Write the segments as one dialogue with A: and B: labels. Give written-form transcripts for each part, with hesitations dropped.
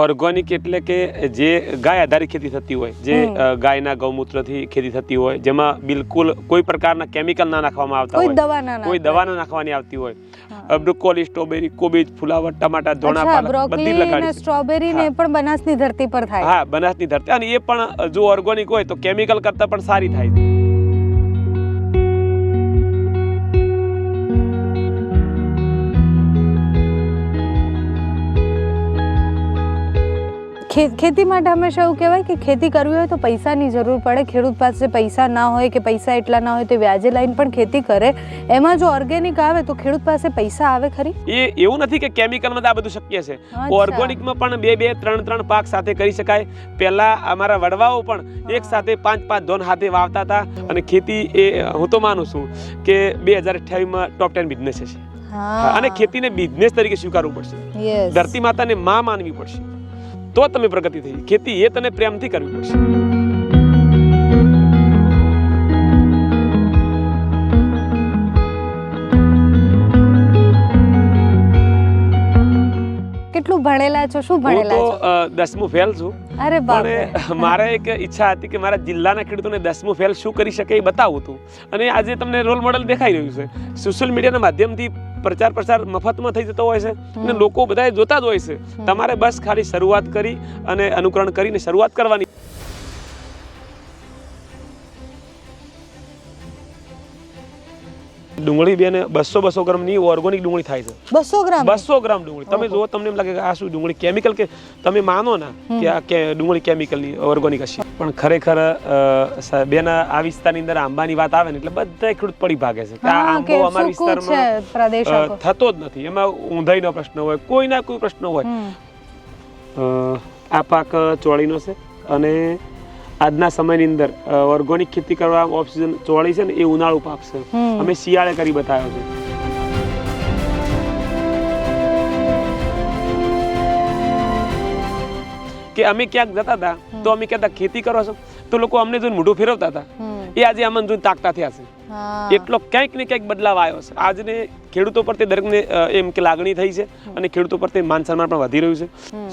A: Organic એટલે કે જે ગાય આધારિત ખેતી થતી હોય, જે ગાયના ગૌમૂત્રથી ખેતી થતી હોય, જેમાં બિલકુલ કોઈ પ્રકારના કેમિકલ ના નાખવામાં આવતા હોય, કોઈ દવા ના નાખવાની આવતી હોય, બ્રોકોલી, સ્ટ્રોબેરી, કોબીજ, ફુલાવર, ટમાટા, ધોણા પાલક બધી લગાડી,
B: સ્ટ્રોબેરી ને પણ બનાસની ધરતી પર થાય.
A: હા, બનાસની ધરતી, અને એ પણ જો ઓર્ગેનિક હોય તો કેમિકલ કરતા પણ સારી થાય.
B: ખેતી માટે હંમેશા એવું કહેવાય કે ખેતી કરવી હોય તો પૈસાની જરૂર પડે. ખેડૂત પાસે પૈસા ના હોય કે પૈસા એટલા ના હોય તો વ્યાજે લઈને પણ ખેતી કરે. એમાં જો ઓર્ગેનિક આવે તો ખેડૂત પાસે પૈસા આવે ખરી?
A: એ એવું નથી કે કેમિકલમાં આ બધું શક્ય છે. ઓર્ગેનિકમાં પણ 2-2, 3-3 પાક સાથે કરી શકાય. પહેલા અમારા વડવાઓ પણ એક સાથે 5-5 ધોન હાથે વાવતા હતા, અને ખેતી એ હું તો માનું છું કે 2028માં ટોપ 10 બિઝનેસ છે. અને ખેતીને બિઝનેસ તરીકે સ્વીકારવું પડશે. ધરતી માતાને માં માનવી પડશે, તો તમે પ્રગતિ થઈ. ખેતી એ તને પ્રેમથી કરવી પડશે.
B: કેટલું ભણેલા છો? શું ભણેલા છો?
A: હું તો 10મું ફેલ છું.
B: અરે બાપ રે.
A: પણ મારે એક ઈચ્છા હતી કે મારા જિલ્લાના ખેડૂતોને 10મું ફેલ શું કરી શકે એ બતાવવું હતું. અને આજે તમને રોલ મોડેલ દેખાઈ રહ્યું છે. સોશિયલ મીડિયાના માધ્યમથી પ્રચાર પ્રસાર મફતમાં થઈ જતો હોય છે, અને લોકો બધા જોતા જ હોય છે. તમારે બસ ખાલી શરૂઆત કરી અને અનુકરણ કરીને શરૂઆત કરવાની. ડુંગળી બેને 200 ગ્રામની ઓર્ગેનિક ડુંગળી થાય છે. 200 ગ્રામ ડુંગળી. તમે જો તમને એમ લાગે કે આ શું ડુંગળી કેમિકલ, કે તમે માનો ના કે આ ડુંગળી કેમિકલની ઓર્ગેનિક હશે, પણ ખરેખર બેન આ વિસ્તારની અંદર આંબાની વાત આવે ને એટલે બધા ખેડૂત પડી ભાગે છે કે આ આંબો અમારા વિસ્તારમાં થતો જ નથી. એમાં ઊંધાઈનો પ્રશ્ન હોય, કોઈના કોઈ પ્રશ્ન હોય. આ પાક ચોળીનો છે, અને આજના સમયની અંદર ઓર્ગેનિક ખેતી કરવા ઓક્સિજન ચોળી છે ને એ ઉનાળુ પાક છે. અમે શિયાળે કરી બતાવ્યો છે. કે અમે ક્યાંક જતા હતા તો અમે કહેતા ખેતી કરો છો, તો લોકો અમને જોઈને મોઢું ફેરવતા હતા. એ આજે અમને જોઈને તાકતા થયા છે. એટલો ક્યાંક ને ક્યાંક બદલાવ આવ્યો છે. આજને ખેડૂતો પર તે દરેકને એમ કે લાગણી થઈ છે, અને ખેડૂતો પર તે માન સન્માન પણ વધી રહ્યું છે.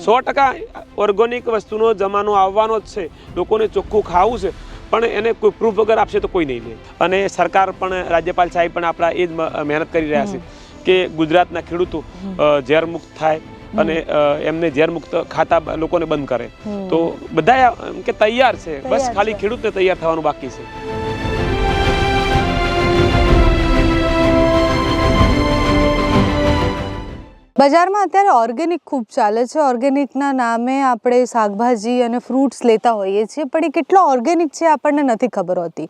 A: 100% ઓર્ગેનિક વસ્તુનો જમાનો આવવાનો જ છે. લોકોને ચોખ્ખું ખાવું છે, પણ એને કોઈ પ્રૂફ વગર આપશે તો કોઈ નહીં લે. અને સરકાર પણ, રાજ્યપાલ સાહેબ પણ આપણા એ જ મહેનત કરી રહ્યા છે કે ગુજરાતના ખેડૂતો ઝેર મુક્ત થાય અને એમને ઝેર મુક્ત ખાતા લોકોને બંધ કરે. તો બધા કે તૈયાર છે, બસ ખાલી ખેડૂતને તૈયાર થવાનું બાકી છે.
B: બજારમાં અત્યારે ઓર્ગેનિક ખૂબ ચાલે છે. ઓર્ગેનિકના નામે આપણે શાકભાજી અને ફ્રૂટ્સ લેતા હોઈએ છીએ, પણ એ કેટલો ઓર્ગેનિક છે આપણને નથી ખબર હોતી.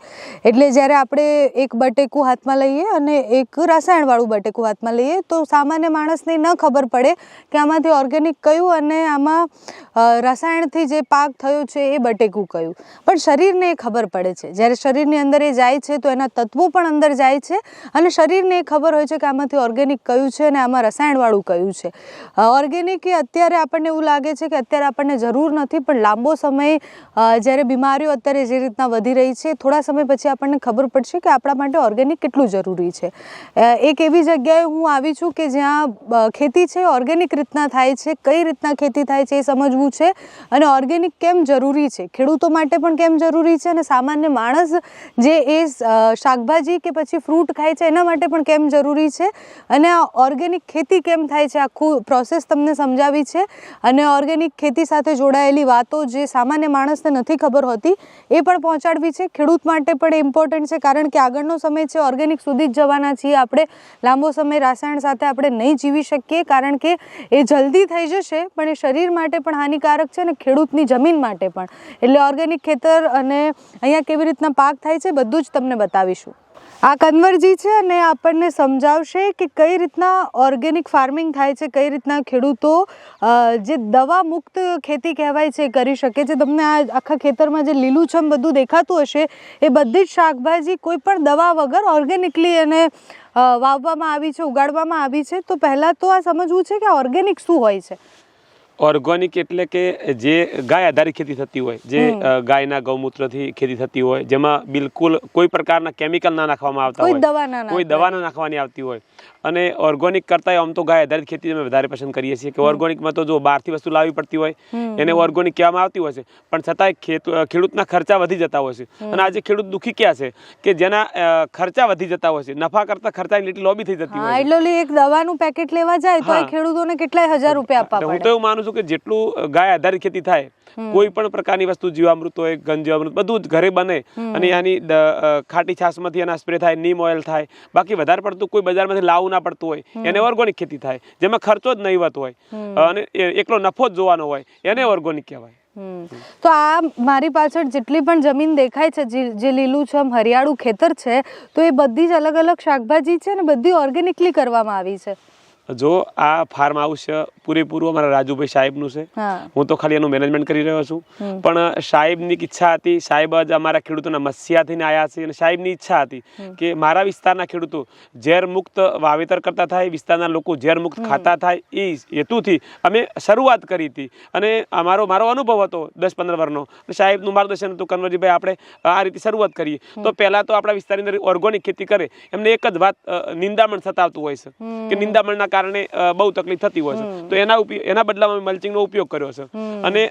B: એટલે જ્યારે આપણે એક બટેકું હાથમાં લઈએ અને એક રસાયણવાળું બટેકું હાથમાં લઈએ તો સામાન્ય માણસને ન ખબર પડે કે આમાંથી ઓર્ગેનિક કયું અને આમાં રસાયણથી જે પાક થયો છે એ બટેકું કયું. પણ શરીરને એ ખબર પડે છે. જ્યારે શરીરની અંદર એ જાય છે તો એના તત્વો પણ અંદર જાય છે, અને શરીરને એ ખબર હોય છે કે આમાંથી ઓર્ગેનિક કયું છે અને આમાં રસાયણવાળું કયું છે. ઓર્ગેનિક એ અત્યારે આપણને એવું લાગે છે કે અત્યારે આપણને જરૂર નથી, પણ લાંબો સમય જ્યારે બીમારીઓ અત્યારે જે રીતના વધી રહી છે, થોડા સમય પછી આપણને ખબર પડશે કે આપણા માટે ઓર્ગેનિક કેટલું જરૂરી છે. એક એવી જગ્યાએ હું આવી છું કે જ્યાં ખેતી છે ઓર્ગેનિક રીતના થાય છે. કઈ રીતના ખેતી થાય છે એ સમજવું છે, અને ઓર્ગેનિક કેમ જરૂરી છે, ખેડૂતો માટે પણ કેમ જરૂરી છે, અને સામાન્ય માણસ જે એ શાકભાજી કે પછી ફ્રૂટ ખાય છે એના માટે પણ કેમ જરૂરી છે, અને આ ઓર્ગેનિક ખેતી કેમ થાય છે, આખું પ્રોસેસ તમને સમજાવી છે. અને ઓર્ગેનિક ખેતી સાથે જોડાયેલી વાતો જે સામાન્ય માણસને નથી ખબર હોતી એ પણ પહોંચાડવી છે. ખેડૂત માટે પણ ઇમ્પોર્ટન્ટ છે, કારણ કે આગળનો સમય છે ઓર્ગેનિક સુધી જ જવાના છીએ આપણે. લાંબો સમય રાસાયણ સાથે આપણે નહીં જીવી શકીએ, કારણ કે એ જલ્દી થઈ જશે, પણ એ શરીર માટે પણ હાનિકારક છે અને ખેડૂતની જમીન માટે પણ. એટલે ઓર્ગેનિક ખેતર અને અહીંયા કેવી રીતના પાક થાય છે બધું જ તમને બતાવીશું. આ કન્વરજી છે અને આપણને સમજાવશે કે કઈ રીતના ઓર્ગેનિક ફાર્મિંગ થાય છે, કઈ રીતના ખેડૂતો જે દવા મુક્ત ખેતી કહેવાય છે કરી શકે છે. તમને આ આખા ખેતરમાં જે લીલુંછમ બધું દેખાતું હશે એ બધી જ શાકભાજી કોઈ પણ દવા વગર ઓર્ગેનિકલી એને વાવવામાં આવી છે, ઉગાડવામાં આવી છે. તો પહેલાં તો આ સમજવું છે કે ઓર્ગેનિક શું હોય છે.
A: ઓર્ગોનિક એટલે કે જે ગાય આધારિત ખેતી થતી હોય, જે ગાયના ગૌમૂત્રથી ખેતી થતી હોય, જેમાં બિલકુલ કોઈ પ્રકારના કેમિકલ ના નાખવામાં આવતા હોય, કોઈ દવા ના નાખવાની આવતી હોય. અને ઓર્ગોનિક કરતાં આમ તો ગાય આધારિત ખેતી અમે વધારે પસંદ કરીએ છીએ. કે ઓર્ગોનિકમાં તો જો બહારથી વસ્તુ લાવવી પડતી હોય, એને ઓર્ગોનિક કહેવામાં આવતી હોય છે, પણ છતાંય ખેડૂતના ખર્ચા વધી જતા હોય છે. અને આજે ખેડૂત દુઃખી ક્યાં છે કે જેના ખર્ચા વધી જતા હોય છે, નફા કરતા ખર્ચાની લીટી લોબી થઈ જતી હોય છે.
B: એટલે એક દવાનું પેકેટ લેવા જાય તો ખેડૂતોને કેટલાય હજાર રૂપિયા આપવા પડે.
A: હું તો એવું માનું છું કે જેટલું ગાય આધારિત ખેતી થાય, કોઈ પણ પ્રકારની વસ્તુ જીવામૃત હોય, ઘન જીવામૃત બધું જ ઘરે બને અને આની ખાટી છાશમાંથી એના સ્પ્રે થાય, નીમ ઓઇલ થાય, બાકી વધારે પડતું કોઈ બજારમાંથી લાવવું ના પડતું હોય, એને ઓર્ગોનિક ખેતી થાય, જેમાં ખર્ચો જ નહીવત હોય અને એકલો નફો જ જોવાનો હોય, એને ઓર્ગોનિક કહેવાય.
B: તો આ મારી પાછળ જેટલી પણ જમીન દેખાય છે, જે લીલુંછમ હરિયાળું ખેતર છે, તો એ બધી જ અલગ અલગ શાકભાજી છે અને બધી ઓર્ગેનિકલી કરવામાં આવી છે.
A: જો આ ફાર્મ હાઉસ પૂરેપૂરું અમારા રાજુભાઈ સાહેબનું છે. હું તો ખાલી એનું મેનેજમેન્ટ કરી રહ્યો છું. પણ સાહેબની ઈચ્છા હતી, સાહેબ જ અમારા ખેડૂતોના મસ્યા થઈને આવ્યા છે, અને સાહેબની ઈચ્છા હતી કે મારા વિસ્તારના ખેડૂતો ઝેર મુક્ત વાવેતર કરતા થાય, વિસ્તારના લોકો ઝેર મુક્ત ખાતા થાય, એ હેતુથી અમે શરૂઆત કરી હતી. અને મારો અનુભવ હતો 10-15 વર્ષનો. સાહેબનું માર્ગદર્શન હતું, કનવરજીભાઈ આપણે આ રીતે શરૂઆત કરીએ. તો પહેલાં તો આપણા વિસ્તારની અંદર ઓર્ગોનિક ખેતી કરે, એમને એક જ વાત નિંદામણ સતાવતું હોય છે કે નિંદામણના કારણે બહુ તકલીફ થતી હોય છે. તો એના બદલામાં અમે મલ્ચિંગનો ઉપયોગ કર્યો છે અને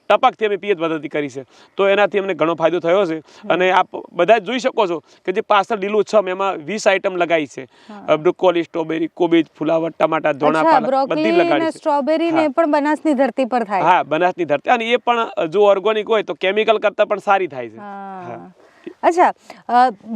A: ટપકથી અમે પીએચ પદ્ધતિ કરી છે. તો એનાથી અમને ઘણો ફાયદો થયો છે. અને આપ બધા જોઈ શકો છો કે જે પાછળ લીલુંછમ એમાં 20 આઈટમ લગાવી છે. બ્રોકોલી, સ્ટ્રોબેરી, કોબીજ, ફુલાવર, ટમાટા, ધોણા, પાલક બધી લગાડી છે.
B: સ્ટ્રોબેરી ને પણ બનાસની ધરતી પર થાય.
A: હા, બનાસની ધરતી. અને એ પણ જો ઓર્ગોનિક હોય તો કેમિકલ કરતાં પણ સારી થાય છે.
B: અચ્છા,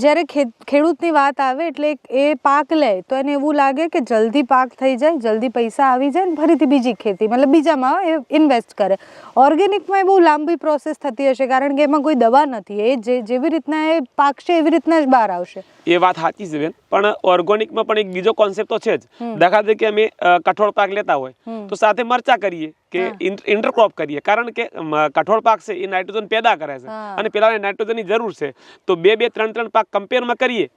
B: જ્યારે ખેડૂતની વાત આવે એટલે એ પાક લે તો એને એવું લાગે કે જલ્દી પાક થઈ જાય, જલ્દી પૈસા આવી જાય, ફરીથી બીજી ખેતી મતલબ બીજામાં એ ઇન્વેસ્ટ કરે. ઓર્ગેનિકમાં એ બહુ લાંબી પ્રોસેસ થતી હશે, કારણ કે એમાં કોઈ દવા નથી. એ જેવી રીતના એ પાકશે એવી રીતના જ બહાર આવશે.
A: એ વાત સાચી છે બેન, પણ ઓર્ગોનિકમાં પણ એક બીજો કોન્સેપ્ટ તો છે જ. દાખલા તરીકે અમે કઠોળ પાક લેતા હોય તો સાથે મરચા કરીએ કે ઇન્ટરક્રોપ કરીએ, કારણ કે કઠોળ પાક છે એ નાઇટ્રોજન પેદા કરે છે અને પેલા નાઇટ્રોજનની જરૂર છે. તો 2-3 પાક કમ્પેરમાં કરીએ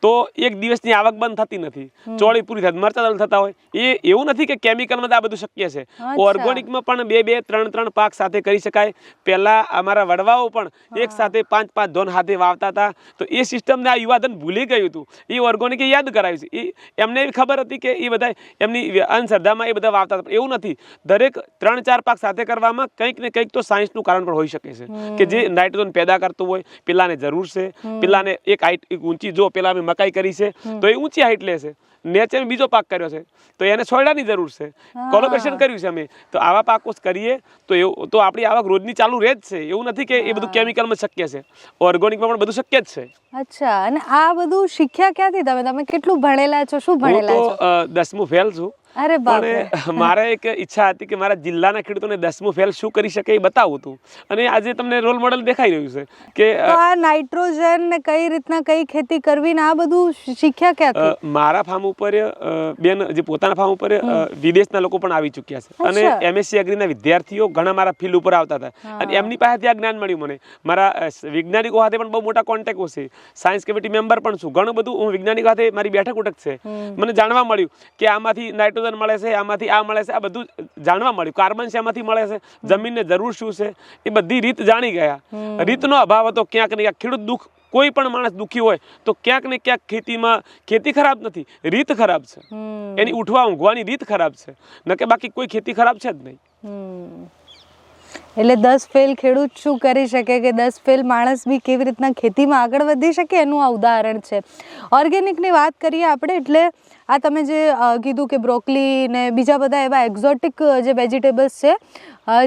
A: તો એક દિવસની આવક બંધ થતી નથી, ચોળી પૂરી થાય. મરચા થતા હોય એ એવું નથી કે કેમિકલમાં આ બધું શક્ય છે. ઓર્ગોનિકમાં પણ 2-3 પાક સાથે કરી શકાય. પહેલા અમારા વડવાઓ પણ એક સાથે 5-5 ધોન હાથે વાવતા હતા. તો એ સિસ્ટમને આ યુવાધન ભૂલી ગયું હતું. એ ઓર્ગોનિકે યાદ કરાવ્યું છે. એમને એવી ખબર હતી કે એ બધા એમની અંધશ્રદ્ધામાં એ બધા વાવતા હતા. એવું નથી. દરેક 3-4 પાક સાથે કરવામાં કંઈક ને કંઈક તો સાયન્સનું કારણ પણ હોઈ શકે છે કે જે નાઇટ્રોજન પેદા કરતું હોય. પેલાને જરૂર છે, પેલાને એક હાઈટ ઊંચી, જો પેલા અમે મકાઈ કરી છે તો એ ઊંચી હાઈટ લે છે. નેચર બીજો પાક કર્યો છે તો એને છોડાની જરૂર છે. કોલોબ્રેશન કર્યું છે અમે. તો આવા પાકો કરીએ તો આપણી આવક રોજની ચાલુ રહે જ છે. એવું નથી કે એ બધું કેમિકલમાં શક્ય છે. ઓર્ગોનિકમાં પણ બધું શક્ય જ છે.
B: અચ્છા, અને આ બધું શીખ્યા ક્યાંથી તમે કેટલું ભણેલા છો, શું ભણેલા છો?
A: હું તો 10મું ફેલ છું.
B: અરે બાપ રે.
A: મારે એક ઈચ્છા હતી કે મારા જિલ્લાના ખેડૂતોને 10મું ફેલ શું કરી શકે એ બતાવું હતું. અને આજે તમને રોલ મોડેલ દેખાઈ રહ્યું છે કે
B: આ નાઇટ્રોજન ને કઈ રીતના કઈ ખેતી કરવી ને આ બધું શીખ્યા ક્યાંથી?
A: મારા ફાર્મ ઉપર બેન જે પોતાના ફાર્મ ઉપર વિદેશના લોકો પણ આવી ચૂક્યા છે. અને MSc એગ્રીના વિદ્યાર્થીઓ ઘણા મારા ફિલ્ડ ઉપર આવતા હતા અને એમની પાસેથી આ જ્ઞાન મળ્યું મને. મારા વૈજ્ઞાનિકો સાથે પણ બહુ મોટા કોન્ટેક્ટો છે. સાયન્સ કમિટી મેમ્બર પણ છું. ઘણું બધું હું વૈજ્ઞાનિકો સાથે મારી બેઠક ઉઠક છે. મને જાણવા મળ્યું કે આમાંથી નાઇટ્રોજન મળે છે, આમાંથી આ મળે છે, આ બધું જાણવા મળ્યું. કાર્બન શેમાંથી મળે છે, જમીનને જરૂર શું છે, એ બધી રીત જાણી ગયા. રીતનો અભાવ હતો ક્યાંક ને ક્યાંક. ખેડૂત દુઃખ, કોઈ પણ માણસ દુઃખી હોય તો ક્યાંક ને ક્યાંક ખેતી ખરાબ નથી, રીત ખરાબ છે. એની ઉઠવા ઊંઘવાની રીત ખરાબ છે, ન કે બાકી કોઈ ખેતી ખરાબ છે જ નહીં.
B: એટલે 10 ફેલ ખેડૂત શું કરી શકે કે 10 ફેલ માણસ બી કેવી રીતના ખેતીમાં આગળ વધી શકે એનું આ ઉદાહરણ છે. ઓર્ગેનિકની વાત કરીએ આપણે એટલે આ તમે જે કીધું કે બ્રોકલી ને બીજા બધા એવા એક્ઝોટિક જે વેજીટેબલ્સ છે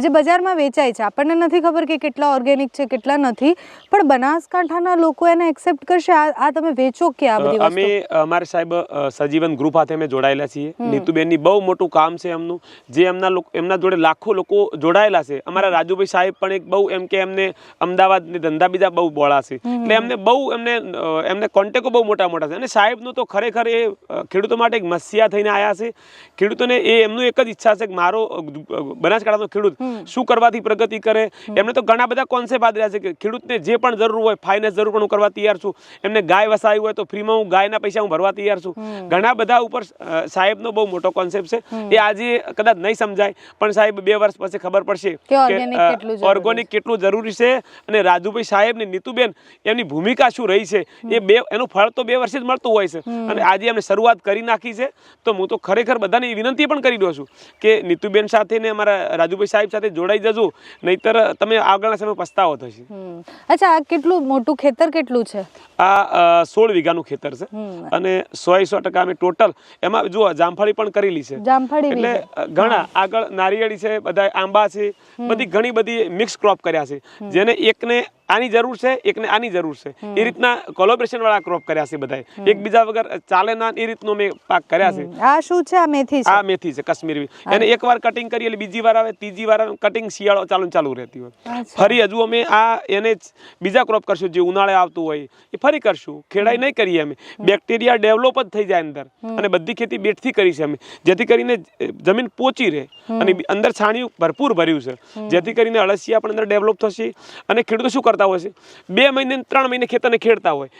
B: જે બજારમાં વેચાય છે, આપણને નથી ખબર કે કેટલા ઓર્ગેનિક છે કેટલા નથી, પણ બનાસકાંઠાના લોકો એને એક્સેપ્ટ કરશે? આ તમે વેચો કે આ બધી વસ્તુ?
A: અમે અમારે સાહેબ સજીવન ગ્રુપ સાથે અમે જોડાયેલા છીએ. નીતુબેનની બહુ મોટું કામ છે એમનું, જે એમના જોડે લાખો લોકો જોડાયેલા છે. અમારા રાજુભાઈ સાહેબ પણ એક બહુ એમ કે એમને અમદાવાદની ધંધા બીજા બહુ બોળા છે, એટલે એમને કોન્ટેક્ટો બહુ મોટા છે. અને સાહેબનું તો ખરેખર એ ખેડૂત ખેડૂતો માટે એક મસીહા થઈને આવ્યા છે. ખેડૂતોને એમનું એક જ ઈચ્છા છે કે મારો બનાસકાંઠાનો ખેડૂત શું કરવાથી પ્રગતિ કરે. એમને તો ઘણા બધા કોન્સેપ્ટ આદર્યા છે કે ખેડૂતને જે પણ જરૂર હોય, ફાઇનાન્સ જરૂર પણ હું કરવા તૈયાર છું. એમને ગાય વસાવી હોય તો ફ્રીમાં હું ગાયના પૈસા હું ભરવા તૈયાર છું. ઘણા બધા ઉપર સાહેબનો બહુ મોટો કોન્સેપ્ટ છે. એ આજે કદાચ નહીં સમજાય, પણ સાહેબ 2 વર્ષ પછી ખબર પડશે કે ઓર્ગેનિક કેટલું જરૂરી છે અને રાજુભાઈ સાહેબ ને નીતુબેન એમની ભૂમિકા શું રહી છે. એનું ફળ તો 2 વર્ષે જ મળતું હોય છે અને આજે એમને શરૂઆત કરી નાખી છે. તો હું તો ખરેખર બધાને વિનંતી પણ કરી દઉં છું કે નીતુબેન સાથે ને અમારા રાજુભાઈ સાહેબ સાથે જોડાઈ જજો, નહીતર તમે આગળના સમય પસ્તાવો થશે.
B: અચ્છા, આ કેટલું મોટું ખેતર કેટલું છે?
A: આ 16 વીઘાનું ખેતર છે અને 100% અમે ટોટલ એમાં જુઓ જામફળી પણ કરેલી છે. એટલે ઘણા આગળ નારિયેળી છે, બધા આંબા છે, બધી ઘણી બધી મિક્સ ક્રોપ કર્યા છે. જેને એકને આની જરૂર છે, એકને આની જરૂર છે, એ રીતના કોલોબરેશન વાળા ક્રોપ કર્યા છે. બધા એકબીજા વગર ચાલે ના એ રીતનો મેં પાક કર્યા છે.
B: આ શું છે? આ મેથી છે.
A: આ મેથી છે કાશ્મીરી. એને એકવાર કટિંગ કરી એટલે બીજી વાર આવે, ત્રીજી વાર આવે, કટિંગ શિયાળો ચાલુ રહેતી હોય. ફરી હજુ અમે એને બીજા ક્રોપ કરશું જે ઉનાળે આવતું હોય એ ફરી કરશું. ખેડાઈ નહીં કરીએ અમે, બેક્ટેરિયા ડેવલપ જ થઈ જાય અંદર. અને બધી ખેતી બેઠથી કરી છે અમે, જેથી કરીને જમીન પોચી રહે અને અંદર છાણિયું ભરપૂર ભર્યું છે, જેથી કરીને અળસિયા પણ અંદર ડેવલપ થશે. અને ખેડૂતો શું કરતા હોય છે, 2 મહિને 3 મહિને ખેતરને ખેડતા હોય,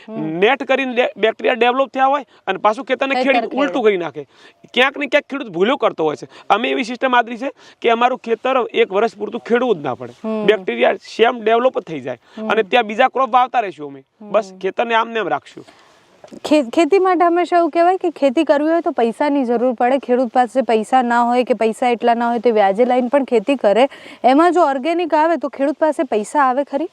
A: નેટ કરીને બેક્ટેરિયા ડેવલપ થયા હોય અને પાછું ખેતરને ખેડી ઉલટું કરી નાખે. ક્યાંક ને ક્યાંક ખેડૂત ભૂલો કરતો હોય છે. અમે એવી સિસ્ટમ આદરી છે કે અમારું ખેતર 1 વર્ષ પૂરતું ખેડવું જ ના પડે, બેક્ટેરિયા સેમ ડેવલપ જ થઈ જાય અને ત્યાં બીજા ક્રોપ વાવતા રહીશું અમે. બસ ખેતરને આમને એમ રાખશું.
B: ખેતી માટે હંમેશા એવું કહેવાય કે ખેતી કરવી હોય તો પૈસાની જરૂર પડે. ખેડૂત પાસે પૈસા ના હોય કે પૈસા એટલા ના હોય તો વ્યાજે લાઈને પણ ખેતી કરે. એમાં જો ઓર્ગેનિક આવે તો ખેડૂત પાસે પૈસા આવે ખરી?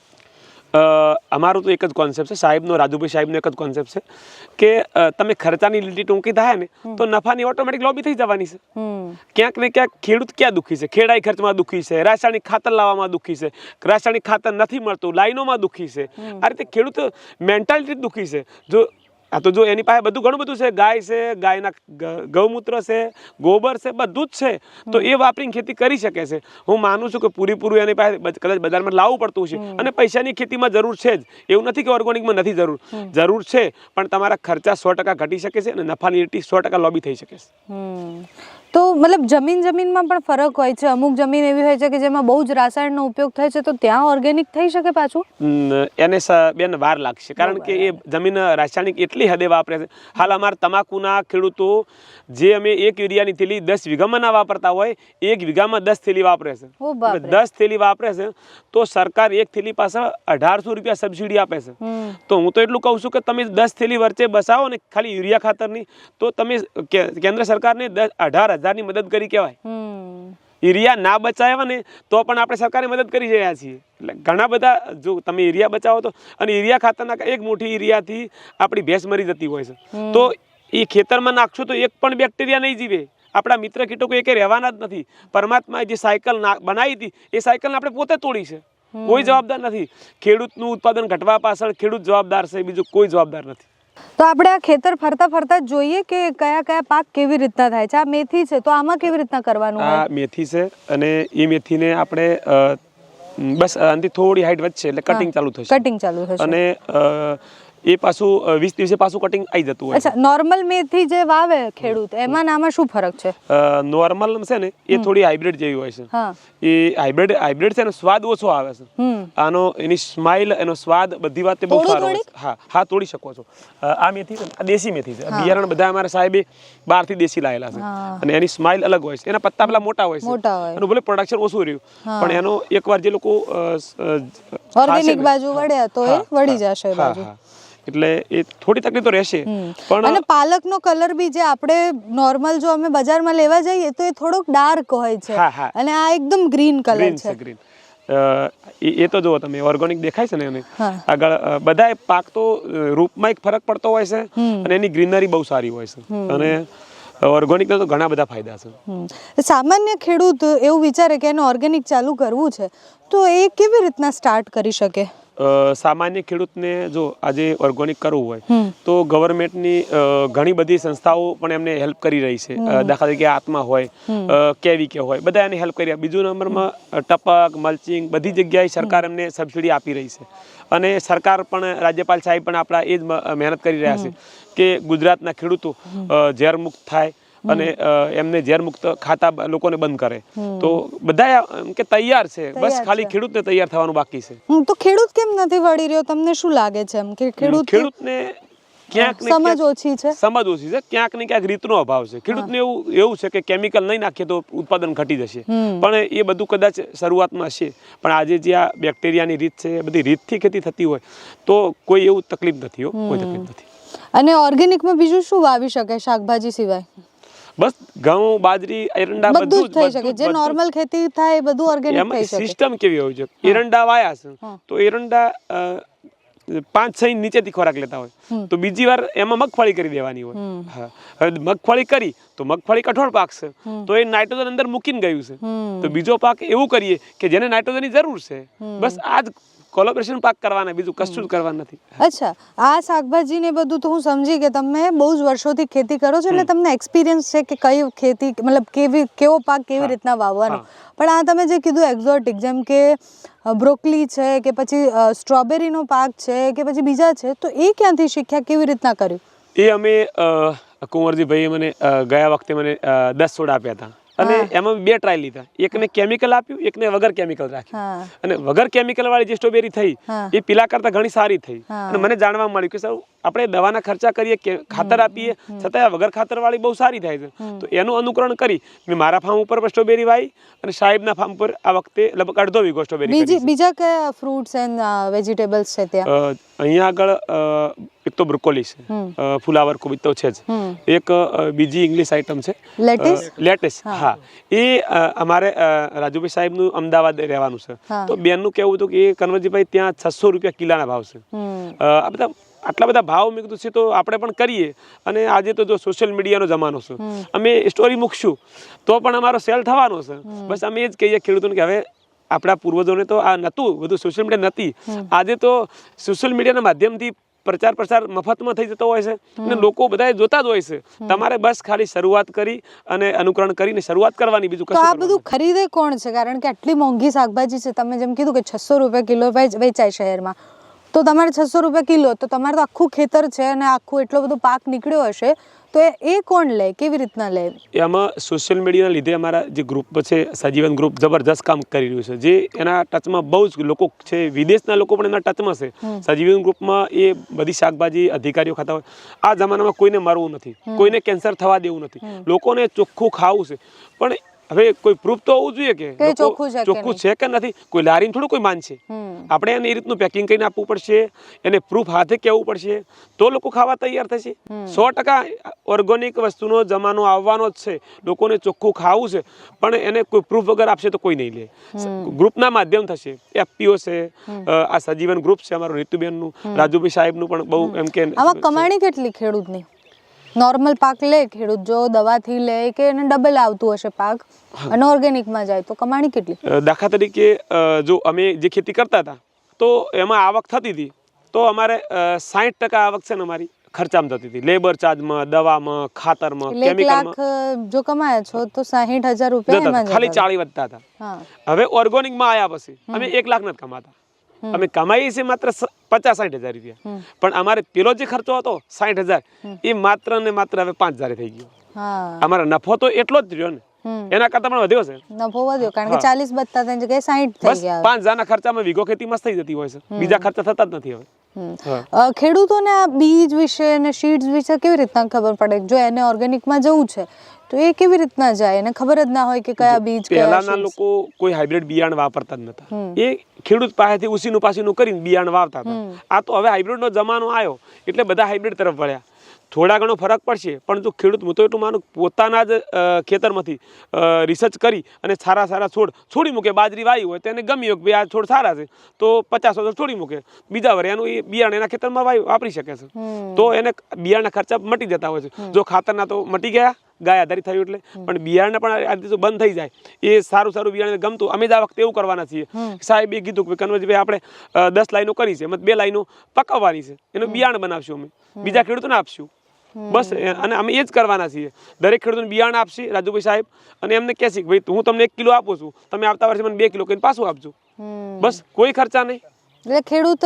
A: અમારું તો એક જ કોન્સેપ્ટ છે સાહેબનો, રાજુભાઈ સાહેબનો એક જ કોન્સેપ્ટ છે કે તમે ખર્ચાની લીટી ટૂંકી થાય ને તો નફાની ઓટોમેટિક લોબી થઈ જવાની છે. ક્યાંક ને ક્યાંક ખેડૂત ક્યાં દુઃખી છે? ખેડાઈ ખર્ચમાં દુઃખી છે, રાસાયણિક ખાતર લાવવામાં દુઃખી છે, રાસાયણિક ખાતર નથી મળતું, લાઈનોમાં દુઃખી છે. આ રીતે ખેડૂત મેન્ટાલિટી દુઃખી છે. જો એની પાસે બધું ઘણું બધું છે, ગાય છે, ગાયના ગૌમૂત્ર છે, ગોબર છે, બધું જ છે, તો એ વાપરીને ખેતી કરી શકે છે. હું માનું છું કે પૂરેપૂરું એની પાસે કદાચ બજારમાં લાવવું પડતું છે અને પૈસાની ખેતીમાં જરૂર છે જ. એવું નથી કે ઓર્ગેનિકમાં નથી જરૂર છે, પણ તમારા ખર્ચા 100% ઘટી શકે છે અને નફાની લીટી 100% લોબી થઈ શકે છે.
B: તો મતલબ જમીનમાં પણ ફરક હોય છે. અમુક જમીન એવી હોય છે કે જેમાં બહુ જ રાસાયણનો ઉપયોગ થાય છે, તો ત્યાં ઓર્ગેનિક થઈ શકે પાછું?
A: એને બેન વાર લાગશે, કારણ કે એ જમીન રાસાયણિક એટલી હદે વાપરે છે. હાલ અમારા તમાકુના ખેડૂતો જે અમે 1 યુરિયાની થેલી 10 વીઘામાં ના વાપરતા હોય, 1 વીઘામાં 10 થેલી વાપરે છે. 10 થેલી વાપરે છે તો સરકાર 1 થેલી પાછળ 1800 રૂપિયા સબસિડી આપે છે. તો હું તો એટલું કહું છું કે તમે 10 થેલી વચ્ચે બસાવો ને ખાલી યુરિયા ખાતરની, તો તમે કેન્દ્ર સરકારને 18,000 ની મદદ કરી કહેવાય. યુરિયા ના બચાવ્યા ને તો પણ આપણે સરકારે મદદ કરી રહ્યા છીએ. એટલે ઘણા બધા, જો તમે યુરિયા બચાવો તો, અને યુરિયા ખાતરના એક મુઠ્ઠી યુરિયાથી આપણી ભેંસ મરી જતી હોય છે, તો એ ખેતરમાં નાખશો તો એક પણ બેક્ટેરિયા નહીં જીવે. આપણા મિત્ર કીટકો એકે રહેવાના જ નથી. પરમાત્માએ જે સાયકલ બનાવી હતી એ સાયકલને આપણે પોતે તોડી છે. કોઈ જવાબદાર નથી. ખેડૂતનું ઉત્પાદન ઘટવા પાછળ ખેડૂત જવાબદાર છે, બીજું કોઈ જવાબદાર નથી.
B: તો આપણે આ ખેતર ફરતા જોઈએ કે કયા પાક કેવી રીતના થાય છે. આ મેથી છે, તો આમાં કેવી રીતના કરવાનું?
A: આ મેથી છે અને એ મેથીને આપણે બસ આનાથી થોડી હાઈટ વધશે એટલે કટિંગ ચાલુ થશે. અને એ પાછું 20 દિવસે પાછું કટિંગ આવી જતું હોય.
B: અચ્છા, નોર્મલ મેથી જે વાવે ખેડૂત, એમાં આમાં શું ફરક છે?
A: નોર્મલ છે ને એ થોડી હાઇબ્રિડ જેવી હોય છે. એ હાઇબ્રિડ છે ને સ્વાદ ઓછો આવે છે. એની સ્માઇલ, એનો સ્વાદ, બધી વાત બહુ સારો હોય છે. હા, તોડી શકો છો. આ મેથી છે, આ દેશી મેથી છે. બિયારણ બધા અમારા સાહેબે બહારથી દેશી લાયેલા છે અને એની સ્માઇલ અલગ હોય છે. એના પત્તા પેલા મોટા હોય છે, એનું ભલે પ્રોડક્શન ઓછું રહ્યું, પણ એનો એકવાર જે લોકો
B: ઓર્ગેનિક બાજુ વળ્યા તો એ વળી જશે બાજુ.
A: એટલે એ થોડી તકલીફ તો રહેશે.
B: પણ અને પાલકનો કલર બી જે આપણે નોર્મલ જો અમે બજારમાં લેવા જઈએ તો એ થોડોક ડાર્ક હોય છે અને આ એકદમ ગ્રીન કલર છે.
A: એ તો જુઓ તમે, ઓર્ગેનિક દેખાય છે ને એને આગળ. બધા પાક તો રૂપમાં એક ફરક પડતો હોય છે અને એની ગ્રીનરી બહુ સારી હોય છે. અને ઓર્ગેનિકના તો ઘણા બધા ફાયદા છે.
B: સામાન્ય ખેડૂત એવું વિચારે કે એને ઓર્ગેનિક ચાલુ કરવું છે, તો એ કેવી રીતના સ્ટાર્ટ કરી શકે?
A: સામાન્ય ખેડૂતને જો આજે ઓર્ગોનિક કરવું હોય તો ગવર્મેન્ટની ઘણી બધી સંસ્થાઓ પણ એમને હેલ્પ કરી રહી છે. દાખલા તરીકે આત્મા હોય, કેવીકે હોય, બધા એને હેલ્પ કરી રહ્યા. બીજું નંબરમાં ટપક, મલ્ચિંગ બધી જગ્યાએ સરકાર એમને સબસિડી આપી રહી છે. અને સરકાર પણ, રાજ્યપાલ સાહેબ પણ આપણા એ જ મહેનત કરી રહ્યા છે કે ગુજરાતના ખેડૂતો ઝેર મુક્ત થાય અને એમને ઝેર મુક્ત ખાતા લોકોને બંધ કરે. તો બધા એમ કે તૈયાર છે, બસ ખાલી ખેડૂતને તૈયાર થવાનું બાકી છે.
B: તો ખેડૂત કેમ નથી વળી રહ્યો, તમને શું લાગે છે એમ કે
A: ખેડૂતને ક્યાંક ને
B: સમજ ઓછી છે?
A: સમજ ઓછી છે, ક્યાંક ને ક્યાંક રીતનો અભાવ છે. ખેડૂતને એવું છે કે કેમિકલ નહીં નાખીએ તો ઉત્પાદન ઘટી જશે, પણ એ બધું કદાચ શરૂઆતમાં હશે, પણ આજે જે આ બેક્ટેરિયાની રીત છે, બધી રીતથી ખેતી થતી હોય તો કોઈ એવું તકલીફ નથી, કોઈ તકલીફ નથી.
B: અને ઓર્ગેનિકમાં બીજું શું વાવી શકાય શાકભાજી સિવાય?
A: બસ ઘઉં, બાજરી, એરંડા બધું
B: થઈ શકે. જે નોર્મલ ખેતી થાય એ બધું ઓર્ગેનિક થઈ શકે.
A: સિસ્ટમ કેવી હોય છે, એરંડા વાયા છે તો એરંડા 5-6 ઇંચ નીચેથી ખોરાક લેતા હોય તો બીજી વાર એમાં મગફળી કરી દેવાની હોય. હવે મગફળી કરી તો મગફળી કઠોળ પાક છે તો એ નાઇટ્રોજન અંદર મૂકીને ગયું છે. તો બીજો પાક એવું કરીએ કે જેને નાઇટ્રોજનની જરૂર છે. બસ આ જ કોલેબોરેશન પાક કરવાના, બીજું કશું જ કરવાનું નથી.
B: અચ્છા, આ શાકભાજી ને બધું તો હું સમજી કે તમે બહુ જ વર્ષોથી ખેતી કરો છો એટલે તમને એક્સપિરિયન્સ છે કે કઈ ખેતી મતલબ કેવો પાક કેવી રીતના વાવવાનો. પણ આ તમે જે કીધું એક્ઝોટિક, જેમ કે બ્રોકલી છે કે પછી સ્ટ્રોબેરીનો પાક છે કે પછી બીજા છે, તો એ ક્યાંથી શીખ્યા, કેવી રીતના કર્યું?
A: એ અમે કુંવરજીભાઈએ મને ગયા વખતે મને 10 છોડ આપ્યા હતા અને એમાં 2 ટ્રાય લીધા. એકને કેમિકલ આપ્યું, એકને વગર કેમિકલ રાખ્યું. અને વગર કેમિકલ વાળી જે સ્ટ્રોબેરી થઈ એ પેલા કરતા ઘણી સારી થઈ. અને મને જાણવા મળ્યું કે સર આપણે દવાના ખર્ચા કરીએ, ખાતર આપીએ, છતાં વગર ખાતર વાળી બહુ સારી થાય છે. તો એનું અનુકરણ કરી મેં મારા ફાર્મ ઉપર પણ સ્ટ્રોબેરી વાવી અને સાહેબના ફાર્મ પર આ વખતે લગભગ 1.5 વીઘો સ્ટ્રોબેરી.
B: બીજા કયા ફ્રૂટ્સ એન્ડ વેજીટેબલ્સ છે ત્યાં?
A: અહીંયા આગળ એક તો બ્રોકોલી છે, ફુલાવર કોબી તો છે જ, એક બીજી ઇંગ્લિશ આઈટમ છે લેટેસ. હા, એ અમારે રાજુભાઈ સાહેબનું અમદાવાદ રહેવાનું છે. તો બેનનું કહેવું હતું કે કન્વરજીભાઈ ત્યાં 600 રૂપિયા કિલોના ભાવ છે. આ બધા આટલા બધા ભાવ મેં કીધું છે તો આપણે પણ કરીએ. અને આજે તો જો સોશિયલ મીડિયાનો જમાનો છે, અમે સ્ટોરી મૂકશું તો પણ અમારો સેલ થવાનો છે. બસ અમે એ જ કહીએ ખેડૂતોને કે હવે આપણા પૂર્વજોને તો આ નહોતું, બધું સોશિયલ મીડિયા નથી. આજે તો સોશિયલ મીડિયાના માધ્યમથી પ્રચાર પ્રસાર મફતમાં થઈ જતો હોય છે અને લોકો બધા જોતા જ હોય છે. તમારે બસ ખાલી શરૂઆત કરી અને અનુકરણ કરીને શરૂઆત કરવાની, બીજું કશું.
B: આ બધું ખરીદે કોણ છે? કારણ કે આટલી મોંઘી શાકભાજી છે, તમે જેમ કીધું કે 600 રૂપિયા કિલો વેચાય શહેરમાં, તો તમારે 600 રૂપિયા કિલો, તો તમારે તો આખું ખેતર છે અને આખું એટલો બધો પાક નીકળ્યો હશે, તો એ કોણ લે, કેવી રીતના લે?
A: એમાં સોશિયલ મીડિયાના લીધે અમારા જે ગ્રુપ છે, સજીવન ગ્રુપ, જબરજસ્ત કામ કરી રહ્યું છે. જે એના ટચમાં બહુ જ લોકો છે, વિદેશના લોકો પણ એના ટચમાં છે. સજીવન ગ્રુપમાં એ બધી શાકભાજી અધિકારીઓ ખાતા હોય. આ જમાનામાં કોઈને મરવું નથી, કોઈને કેન્સર થવા દેવું નથી, લોકોને ચોખ્ખું ખાવું છે. પણ હવે કોઈ પ્રૂફ તો હોવું જોઈએ કે ચોખ્ખું છે કે નથી. કોઈ લારીને થોડું કોઈ માનશે. આપણે એને એ રીતનું પેકિંગ કરીને આપવું પડશે, એને પ્રૂફ હાથે કહેવું પડશે, તો લોકો ખાવા તૈયાર થશે. 100% ઓર્ગેનિક વસ્તુનો જમાનો આવવાનો જ છે. લોકોને ચોખ્ખું ખાવું છે, પણ એને કોઈ પ્રૂફ વગર આપશે તો કોઈ નહીં લે. ગ્રુપના માધ્યમ થશે. એફપીઓ છે, આ સજીવન ગ્રુપ છે અમારું, રીતુબેનનું, રાજુભાઈ સાહેબનું પણ બહુ એમ કે.
B: આમાં કમાણી કેટલી ખેડૂતની? નોર્મલ પાક લે ખેડૂત, જો દવાથી લે કે એને ડબલ આવતું હશે પાક, અને ઓર્ગેનિકમાં જાય તો કમાણી કેટલી?
A: દાખલા તરીકે જો અમે જે ખેતી કરતા હતા તો એમાં આવક થતી હતી, તો અમારે 60% આવક છે ને અમારી ખર્ચામાં જતી હતી. લેબર ચાર્જમાં, દવામાં, ખાતરમાં, કેમિકલમાં.
B: જો કમાયા છો તો 60,000 રૂપિયા
A: ખાલી 40 વધતા હતા. હવે ઓર્ગેનિકમાં આવ્યા પછી અમે 1 લાખ નથી કમાતા. અમે કમાઈએ છીએ માત્ર 50-60 હજાર રૂપિયા, પણ અમારે પેલો જે ખર્ચો હતો 60 હજાર, એ માત્ર ને માત્ર હવે 5 હજાર થઈ ગયો. અમારો નફો તો એટલો જ રહ્યો ને, એના કરતા પણ વધ્યો છે.
B: નફો વધ્યો કારણ કે 40 બત્તા થઈ જગ્યાએ 60 થઈ ગયા.
A: 5 હજારના ખર્ચામાં વીઘો ખેતી મસ્ત થઈ જતી હોય છે, બીજા ખર્ચા થતા જ નથી હવે.
B: ખેડૂતોને આ બીજ વિશે અને સીડ્સ વિશે કેવી રીતના ખબર પડે? જો એને ઓર્ગેનિકમાં જવું છે તો એ કેવી રીતના જાય? એને ખબર જ ના હોય કે કયા બીજ.
A: પહેલાના લોકો કોઈ હાઇબ્રિડ બિયારણ વાપરતા જ નતા. એ ખેડૂત પાસેથી ઉસીનું પાસીનું કરીને બિયારણ વાવતા હતા. આ તો હવે હાઇબ્રિડનો જમાનો આવ્યો એટલે બધા હાઇબ્રિડ તરફ વળ્યા. થોડા ઘણો ફરક પડશે, પણ જો ખેડૂત, હું તો એટલું માનું, પોતાના જ ખેતરમાંથી રિસર્ચ કરી અને સારા છોડ છોડી મૂકે. બાજરી વાવી હોય તો એને ગમી હોય કે ભાઈ આ છોડ સારા છે તો 50 છોડ છોડી મૂકે, બીજા વરે એનું એ બિયારણ એના ખેતરમાં વાપરી શકે છે. તો એને બિયારણના ખર્ચા મટી જતા હોય છે. જો ખાતરના તો મટી ગયા ગાય આધારિત થયું એટલે પણ બિયારણ પણ આ રીતે બંધ થઈ જાય એ સારું બિયારણ ગમતું અમે જ આ વખતે એવું કરવાના છીએ સાહેબ એ કીધું કે કનવરજીભાઈ આપણે 10 લાઈનો કરી છે 2 લાઈનો પકાવવાની છે એનું બિયારણ બનાવશું અમે બીજા ખેડૂતોને આપશું બસ અને અમે એ જ કરવાના છીએ દરેક ખેડૂતોને બિયારણ આપશે રાજુભાઈ સાહેબ અને એમને કહેશે કે ભાઈ હું તમને 1 કિલો આપું છું તમે આવતા વર્ષે મને 2 કિલો કહીને પાછું આપજો બસ કોઈ ખર્ચા નહીં
B: એટલે ખેડૂત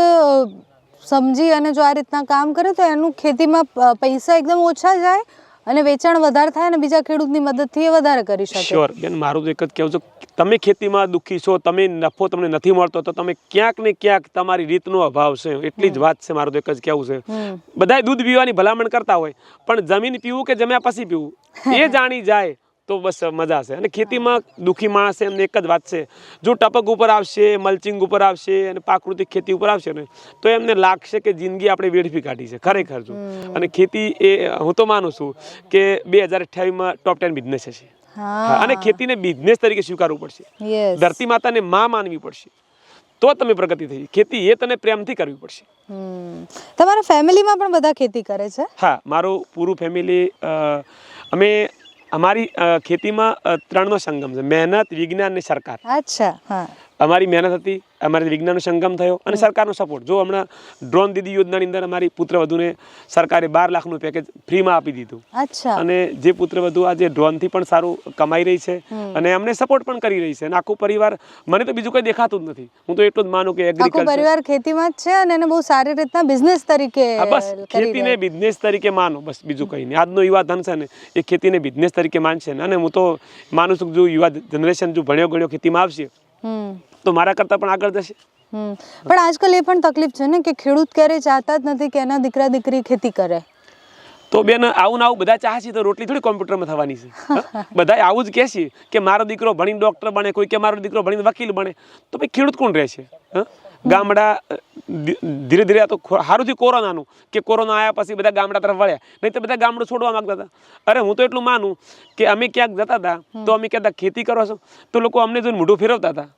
B: સમજી અને જો આ રીતના કામ કરે તો એનું ખેતીમાં પૈસા એકદમ ઓછા જાય અને વેચાણ વધારે થાય અને બીજા ખેડૂતની મદદથી એ વધારે કરી શકે
A: શ્યોર બેન મારું તો એક જ કહેવું છે તમે ખેતીમાં દુઃખી છો તમે નફો તમને નથી મળતો તો તમે ક્યાંક ને ક્યાંક તમારી રીતનો અભાવ છે એટલી જ વાત છે મારું તો એક જ કહેવું છે બધાય દૂધ પીવાની ભલામણ કરતા હોય પણ જમીન પીવું કે જમ્યા પછી પીવું એ જાણી જાય તો બસ મજા છે અને ખેતીમાં દુઃખી માણસ એમને એક જ વાત છે જો ટપક ઉપર આવશે મલ્ચિંગ ઉપર આવશે અને પ્રાકૃતિક ખેતી ઉપર આવશે ને તો એમને લાગશે કે જિંદગી આપણે વેડફી કાઢી છે ખરેખર જો અને ખેતી એ હું તો માનું છું કે 2028માં ટોપ 10 બિઝનેસ છે અને ખેતીને બિઝનેસ તરીકે સ્વીકારવું પડશે ધરતી માતાને માં માનવી પડશે તો તમે પ્રગતિ થઈ ખેતી એ તને પ્રેમથી કરવી પડશે
B: તમારા ફેમિલીમાં પણ બધા ખેતી કરે છે
A: હા મારું પૂરું ફેમિલી અમે અમારી ખેતીમાં 3નો સંગમ છે મહેનત વિજ્ઞાન અને સરકાર
B: અચ્છા હા
A: અમારી મહેનત હતી અમારે વિજ્ઞાનનો સંગમ થયો અને સરકારનો સપોર્ટ જો હમણાં ડ્રોન દીદી યોજનાની અંદર અમારી પુત્રવધુને સરકારે 12 લાખનું પેકેજ ફ્રીમાં આપી દીધું
B: અચ્છા
A: અને જે પુત્રવધુ આજે ડ્રોનથી પણ સારું કમાઈ રહી છે અને અમને સપોર્ટ પણ કરી રહી છે અને આખું પરિવાર મને તો બીજું કંઈ દેખાતું જ નથી હું તો એટલું જ માનું કે
B: આખો પરિવાર ખેતીમાં જ છે અને એને બહુ સારી રીતના બિઝનેસ તરીકે
A: બસ ખેતીને બિઝનેસ તરીકે માનો બસ બીજું કંઈ નહીં આજનો યુવા ધન છે ને એ ખેતીને બિઝનેસ તરીકે માનશે અને હું તો માનું છું કે જો યુવા જનરેશન જો ભણ્યો ગણ્યો ખેતીમાં આવશે તો મારા કરતા પણ આગળ જશે
B: પણ આજકાલ એ પણ તકલીફ છે ને કે ખેડૂત ક્યારેય ચાહતા જ નથી કે એના દીકરા દીકરી ખેતી કરે
A: તો બેન આવું બધા ચાહશે તો રોટલી થોડી કોમ્પ્યુટરમાં થવાની છે બધા આવું જ કહેશે કે મારો દીકરો ભણીને ડોક્ટર બને કોઈ કે મારો દીકરો ભણીને વકીલ બને તો ભાઈ ખેડૂત કોણ રહેશે ગામડા ધીરે ધીરે આ તો સારું થયું કોરોનાનું કે કોરોના આવ્યા પછી બધા ગામડા તરફ વળ્યા નહીં તો બધા ગામડું છોડવા માંગતા હતા અરે હું તો એટલું માનું કે અમે ક્યાંક જતા હતા તો અમે કહેતા ખેતી કરો છો તો લોકો અમને જોઈને મોઢું ફેરવતા હતા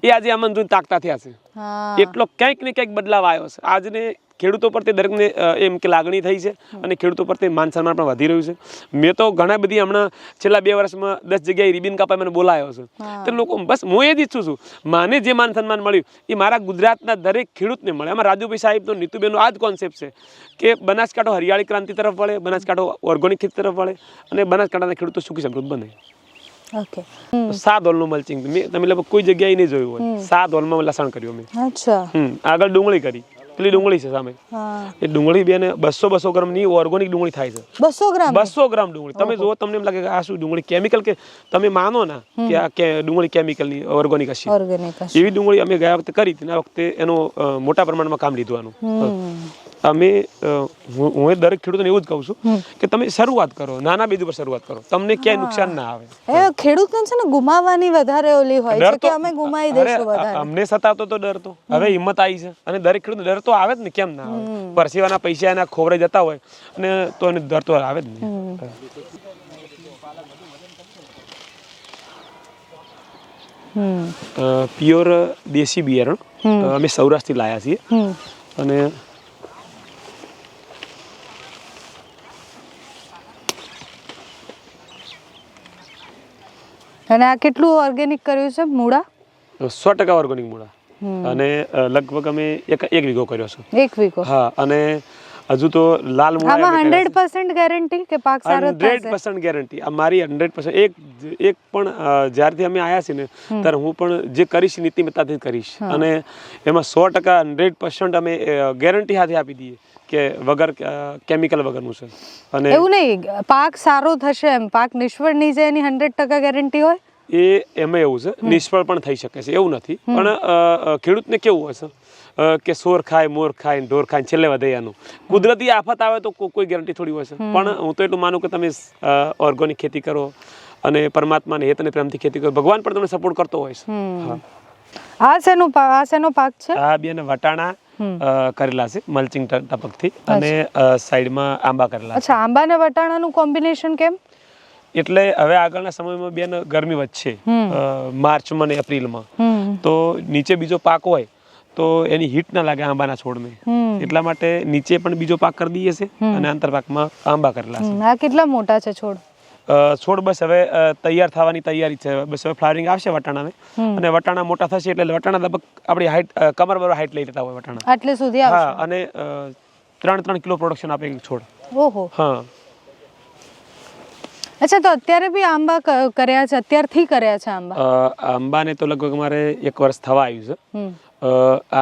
A: એ આજે અમને જોઈને તાકતા થયા છે એટલો ક્યાંક ને ક્યાંક બદલાવ આવ્યો છે આજને ખેડૂતો પર તે દરેકને એમ કે લાગણી થઈ છે અને ખેડૂતો પર તે માન સન્માન પણ વધી રહ્યું છે મેં તો ઘણા બધી હમણાં છેલ્લા 2 વર્ષમાં 10 જગ્યાએ રિબિન કાપા મને બોલાયો છે તો લોકો બસ હું એ જ ઈચ્છું છું મને જે માન સન્માન મળ્યું એ મારા ગુજરાતના દરેક ખેડૂતને મળે આમાં રાજુભાઈ સાહેબનો નીતુબેનનો આ જ કોન્સેપ્ટ છે કે બનાસકાંઠો હરિયાળી ક્રાંતિ તરફ વળે બનાસકાંઠો ઓર્ગોનિક ખેતી તરફ વળે અને બનાસકાંઠાના ખેડૂતો સુખી સમૃદ્ધ બને
B: ઓકે
A: 7 હોલનું મલ્ચિંગ તમે લગભગ કોઈ જગ્યાએ નહીં જોયું હોય 7 હોલમાં લસણ કર્યું મેં
B: અચ્છા
A: આગળ ડુંગળી કરી પેલી ડુંગળી છે સામે એ ડુંગળી બેને 200 ગ્રામની ઓર્ગોનિક ડુંગળી થાય છે 200 ગ્રામ ડુંગળી તમે જો તમને એમ લાગે કે આ શું ડુંગળી કેમિકલ કે તમે માનો ના કે આ કે ડુંગળી કેમિકલની ઓર્ગોનિક હશે એવી ડુંગળી અમે ગયા વખતે કરી હતી આ વખતે એનું મોટા પ્રમાણમાં કામ લીધું આનું અમે હું દરેક ખેડૂતોને એવું જ કહું છું કે તમે શરૂઆત કરો નાના બીજ ઉપર શરૂઆત કરો તમને ક્યાંય નુકસાન ના આવે
B: ખેડૂતને છે ને ગુમાવવાની વધારે ઓલી હોય છે કે અમે ગુમાવી દઈશું વધારે
A: અમને સતાવતો તો ડર તો હવે હિંમત આવી છે અને દરેક ખેડૂત ડર તો આવે જ ને કેમ ના આવે પરસેવાના પૈસા એના ખોવરે જતા હોય અને તો એને ડર તો આવે જ ને પ્યોર દેશી બિયારણ અમે સૌરાષ્ટ્રથી લાયા છીએ અને
B: અને આ કેટલું ઓર્ગેનિક કર્યું છે મૂળા
A: 100% ઓર્ગેનિક મૂળા અને લગભગ અમે એક વીઘો કર્યો છે
B: 1 વીઘો હા
A: અને હજુ તો લાલ મૂળા
B: આમાં 100% ગેરંટી કે પાક સારો થશે
A: 100% ગેરંટી અમારી 100% એક પણ જ્યારથી અમે આવ્યા છીએ ને ત્યારે હું પણ જે કરીશ નીતિમત્તાથી કરીશ અને એમાં 100% 100% અમે ગેરંટી સાથે આપી દઈએ કે વગર કેમિકલ વગરનું છે અને
B: એવું નહીં પાક સારો થશે એમ પાક નિષ્ફળ નહીં જાય એની 100% ગેરંટી હોય
A: એમાં એવું છે નિષ્ફળ પણ થઈ શકે છે એવું નથી પણ ખેડૂતને કેવું હશે કે સોર ખાય મોર ખાય ઢોર ખાય છેલ્લે વધે એનું કુદરતી આફત આવે તો કોઈ ગેરંટી થોડી હોય છે પણ હું તો એટલું માનું કે તમે ઓર્ગોનિક ખેતી કરો અને પરમાત્માને હેત અને પ્રેમથી ખેતી કરો ભગવાન પણ તમને સપોર્ટ કરતો હોય છે
B: આ શેનો પાક છે
A: આ બેન વટાણા કરેલા છે મલ્ચિંગ ટપકથી અને સાઈડમાં આંબા કરેલા છે
B: અચ્છા આંબા ને વટાણાનું કોમ્બિનેશન કેમ
A: એટલે હવે આગળના સમયમાં બેન ગરમી વધશે માર્ચમાં ને એપ્રિલમાં તો નીચે બીજો પાક હોય તો એની હીટ ના લાગે આંબાના છોડને એટલા માટે નીચે પણ બીજો પાક કરી દઈએ છે અને આંતરપાકમાં આંબા કરેલા છે
B: આ કેટલા મોટા છે છોડ
A: છોડ બસ હવે તૈયાર થવાની તૈયારી છે. બસ હવે ફ્લાવરિંગ આવશે વટાણાને, અને વટાણા મોટા થશે એટલે વટાણા લગભગ આપણી હાઈટ કમર બરોબર હાઈટ લઈ લેતા હોય વટાણા.
B: આટલે સુધી આવશે.
A: હા, અને 3 કિલો પ્રોડક્શન આપે એક છોડ.
B: ઓહો.
A: હા.
B: અચ્છા, તો અત્યારે બી આંબા કર્યા છે, અત્યારથી કર્યા છે આંબા?
A: આંબાને તો લગભગ અમારે 1 વર્ષ થવા આવ્યું છે.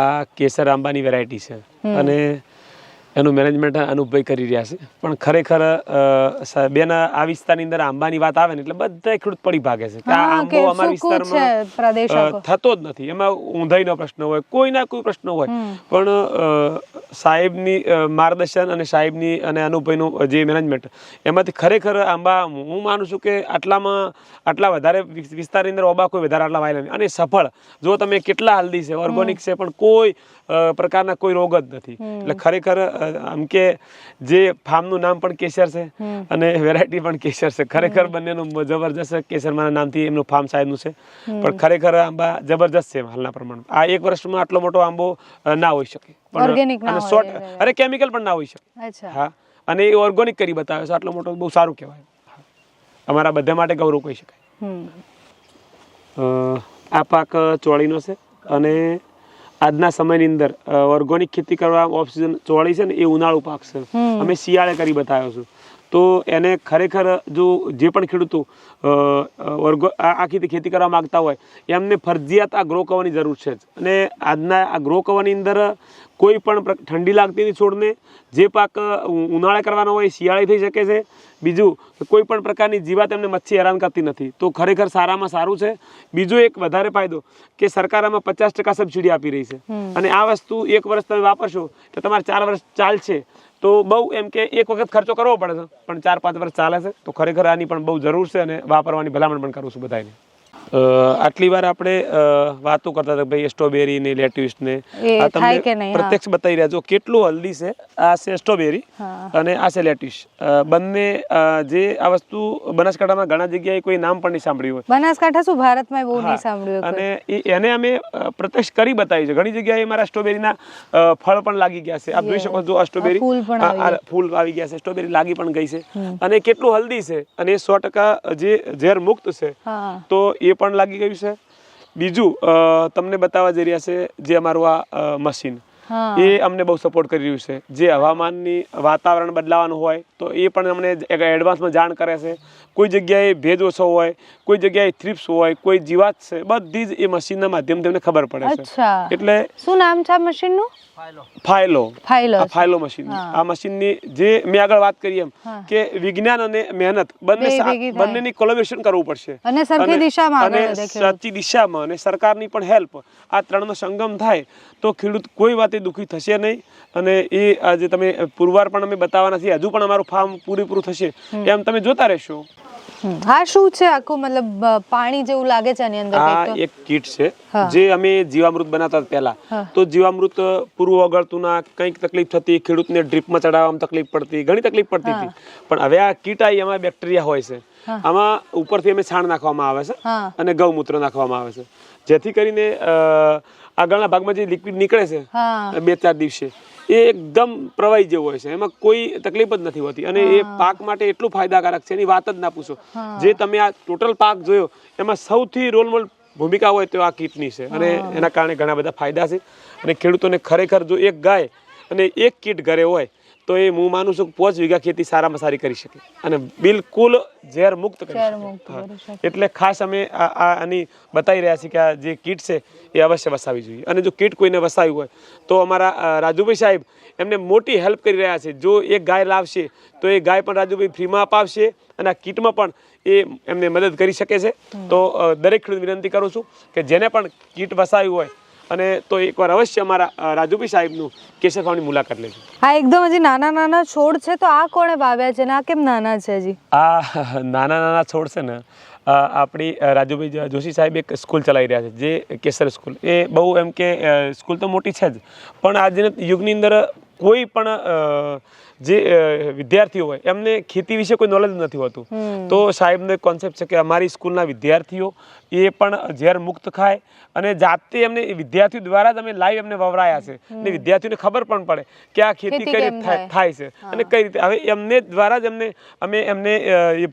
A: આ કેસર આંબાની વેરાયટી છે, અને એનું મેનેજમેન્ટ અનુભવી કરી રહ્યા છે. પણ ખરેખર બેન આ વિસ્તારની અંદર આંબાની વાત આવે ને એટલે બધા ખેડૂત પડી ભાગે છે કે આ આંબો અમારા વિસ્તારમાં થતો જ નથી. એમાં ઊંધાઈનો પ્રશ્ન હોય, કોઈના કોઈ પ્રશ્ન હોય, પણ સાહેબની માર્ગદર્શન અને સાહેબની અને અનુભવીનું જે મેનેજમેન્ટ, એમાંથી ખરેખર આંબા હું માનું છું કે આટલા વધારે વિસ્તારની અંદર આંબા કોઈ વધારે આટલા વાયેલા નહીં, અને સફળ. જો તમે કેટલા હલ્દી છે, ઓર્ગોનિક છે, પણ કોઈ પ્રકારના કોઈ રોગ જ નથી. એટલે ખરેખર આમ કે જે ફાર્મનું નામ પણ કેસર છે અને વેરાયટી પણ કેસર છે. ખરેખર બંનેનું જબરજસ્ત કેસરમાના નામથી એમનું ફાર્મ સાહેબનું છે, પણ ખરેખર આંબા જબરજસ્ત છે હાલના પ્રમાણમાં. આ 1 વર્ષમાં આટલો મોટો આંબો ના હોઈ શકે, અરે કેમિકલ પણ ના હોઈ શકે. હા, અને એ ઓર્ગોનિક કરી બતાવે છે, આટલો મોટો બહુ સારું કહેવાય. અમારા બધા માટે ગૌરવ કહી શકાય. આ પાક ચોળીનો છે, અને આજના સમયની અંદર ઓર્ગોનિક ખેતી કરવા ઓફ સિઝન ચોળી છે ને એ ઉનાળુ પાક છે. અમે શિયાળે કરી બતાવ્યો છું. તો એને ખરેખર જો જે પણ ખેડૂતો આ ખેતી કરવા માંગતા હોય એમને ફરજિયાત આ ગ્રો કવરની જરૂર છે જ. અને આજના આ ગ્રો કવરની અંદર કોઈ પણ ઠંડી લાગતી નથી છોડને. જે પાક ઉનાળે કરવાનો હોય શિયાળે થઈ શકે છે. બીજું, કોઈ પણ પ્રકારની જીવાત એમને મચ્છી હેરાન કરતી નથી. તો ખરેખર સારામાં સારું છે. બીજો એક વધારે ફાયદો કે સરકાર આમાં 50% સબસિડી આપી રહી છે, અને આ વસ્તુ 1 વર્ષ તમે વાપરશો તો તમારે 4 વર્ષ ચાલશે. તો બહુ એમ કે એક વખત ખર્ચો કરવો પડે છે, પણ 4-5 વર્ષ ચાલે છે. તો ખરેખર આની પણ બહુ જરૂર છે, અને વાપરવાની ભલામણ પણ કરું છું બધાને. આટલી વાર આપણે વાતો કરતા હતા ભાઈ સ્ટ્રોબેરી ને લેટ્યુસ ને, આ તમને પ્રત્યક્ષ બતાવી રહ્યા છો કેટલું હલ્દી છે. આ છે સ્ટ્રોબેરી અને આ છે લેટ્યુસ. બંને જે આ વસ્તુ બનાસકાંઠામાં ઘણા જગ્યાએ કોઈ નામ પણ નહીં સાંભળ્યું હોય.
B: બનાસકાંઠા શું ભારતમાં બહુ નહીં સાંભળ્યું.
A: અને એને અમે પ્રત્યક્ષ કરી બતાવી છે. ઘણી જગ્યાએ મારા સ્ટ્રોબેરીના ફળ પણ લાગી ગયા છે. આપ જોઈ શકો છો, આ સ્ટ્રોબેરી ફૂલ આવી ગયા છે, સ્ટ્રોબેરી લાગી પણ ગઈ છે, અને કેટલું હલ્દી છે, અને 100% જે ઝેર મુક્ત છે. તો એ પણ લાગી ગયું છે. બીજું તમને બતાવવા જઈ રહ્યા છે જે અમારું આ મશીન, એ અમને બહુ સપોર્ટ કરી રહ્યું છે. જે હવામાનની વાતાવરણ બદલાવાનું હોય તો એ પણ અમને એડવાન્સમાં જાણ કરે છે. કોઈ જગ્યાએ ભેજ ઓછો હોય, કોઈ જગ્યાએ થ્રિપ્સ હોય, કોઈ જીવાત છે, બધી જ એ મશીનના માધ્યમથી અમને ખબર પડે છે. એટલે
B: શું નામ છે આ મશીનનું?
A: ફાયલો મશીન. આ મશીનની જે મેં આગળ વાત કરી એમ કે વિજ્ઞાન અને મહેનત બંનેની કોલેબોરેશન કરવું પડશે, અને સાચી દિશામાં, અને સરકારની પણ હેલ્પ, આ ત્રણનો સંગમ થાય તો ખેડૂત કોઈ વાતે દુઃખી થશે નહીં. અને એ આજે તમે પુરવાર પણ અમે બતાવવાના છીએ. હજુ પણ અમારું ફાર્મ પૂરેપૂરું થશે એમ તમે જોતા રહેશો.
B: આ શું છે આખું? મતલબ પાણી જેવું લાગે છે આની અંદર.
A: આ એક કીટ છે જે અમે જીવામૃત બનાવતા પહેલા. તો જીવામૃત પૂરું ઓગળતું ના, કંઈક તકલીફ થતી, ખેડૂતને ડ્રીપમાં ચડાવવામાં તકલીફ પડતી, ઘણી તકલીફ પડતી હતી. પણ હવે આ કીટ આવી, એમાં બેક્ટેરિયા હોય છે. આમાં ઉપરથી અમે છાણ નાખવામાં આવે છે અને ગૌમૂત્ર નાખવામાં આવે છે, જેથી કરીને આગળના ભાગમાં જે લિક્વિડ નીકળે છે 2-4 દિવસે એ એકદમ પ્રવાહી જેવો હોય છે. એમાં કોઈ તકલીફ જ નથી હોતી, અને એ પાક માટે એટલું ફાયદાકારક છે, એની વાત જ ના પૂછો. જે તમે આ ટોટલ પાક જોયો એમાં સૌથી રોલ મોડલ ભૂમિકા હોય તો આ કીટની છે, અને એના કારણે ઘણા બધા ફાયદા છે. અને ખેડૂતોને ખરેખર જો એક ગાય અને એક કીટ ઘરે હોય તો એ હું માનું છું કે 5 વીઘા ખેતી સારામાં સારી કરી શકે, અને બિલકુલ ઝેર મુક્ત કરી શકે. એટલે ખાસ અમે આની બતાવી રહ્યા છીએ કે આ જે કીટ છે એ અવશ્ય વસાવી જોઈએ. અને જો કીટ કોઈને વસાવી હોય તો અમારા રાજુભાઈ સાહેબ એમને મોટી હેલ્પ કરી રહ્યા છે. જો એક ગાય લાવશે તો એ ગાય પણ રાજુભાઈ ફ્રીમાં અપાવશે, અને આ કીટમાં પણ એ એમને મદદ કરી શકે છે. તો દરેક ખેડૂત વિનંતી કરું છું કે જેને પણ કીટ વસાવી હોય અને તો એકવાર અવશ્ય અમારા રાજુભાઈ સાહેબનું કેસર ફાર્મની મુલાકાત લેજો.
B: આ એકદમ હજી નાના છોડ છે, તો આ કોણે વાવ્યા છે ને આ કેમ નાના છે હજી?
A: આ નાના છોડ છે ને, આપણી રાજુભાઈ જોશી સાહેબ એક સ્કૂલ ચલાવી રહ્યા છે જે કેસર સ્કૂલ. એ બહુ એમ કે સ્કૂલ તો મોટી છે જ, પણ આજના યુગની અંદર કોઈ પણ જે વિદ્યાર્થીઓ હોય એમને ખેતી વિશે કોઈ નોલેજ નથી હોતું. તો સાહેબનો એક કોન્સેપ્ટ છે કે અમારી સ્કૂલના વિદ્યાર્થીઓ એ પણ ઝેર મુક્ત ખાય અને જાતે એમને વિદ્યાર્થીઓ દ્વારા જ અમે લાઈવ એમને વવરાયા છે અને વિદ્યાર્થીઓને ખબર પણ પડે કે આ ખેતી કઈ રીતે થાય છે અને કઈ રીતે. હવે એમને દ્વારા જ અમે એમને એ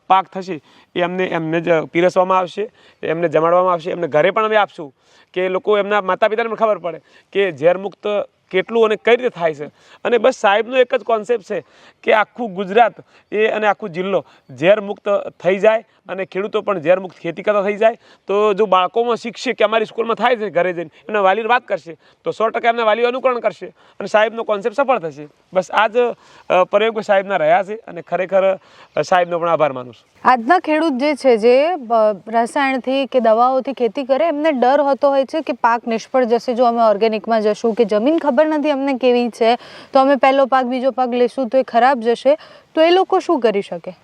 A: પાક થશે એ એમને જ પીરસવામાં આવશે, એમને જમાડવામાં આવશે, એમને ઘરે પણ અમે આપશું કે લોકો એમના માતા પિતાને પણ ખબર પડે કે ઝેર મુક્ત કેટલું અને કઈ રીતે થાય છે. અને બસ સાહેબનો એક જ કોન્સેપ્ટ છે કે આખું ગુજરાત એ અને આખું જિલ્લો ઝેર મુક્ત થઈ જાય અને ખેડૂતો પણ ઝેર મુક્ત ખેતી કરતા થઈ જાય. તો જો બાળકોમાં શીખશે કે અમારી સ્કૂલમાં થાય છે, ઘરે જઈને એમના વાલીને વાત કરશે તો 100% એમના વાલીઓ અનુકરણ કરશે અને સાહેબનો કોન્સેપ્ટ સફળ થશે. બસ આ જ પ્રયોગો સાહેબના રહ્યા છે અને ખરેખર સાહેબનો પણ આભાર માનું છું.
B: આજના ખેડૂત જે છે જે રસાયણથી કે દવાઓથી ખેતી કરે એમને ડર હોતો હોય છે કે પાક નિષ્ફળ જશે જો અમે ઓર્ગેનિકમાં જશું, કે જમીન ખબર નથી અમને કેવી છે તો અમે પહેલો પાક બીજો પાક લેશું તો એ ખરાબ જશે. તો એ લોકો શું કરી શકે?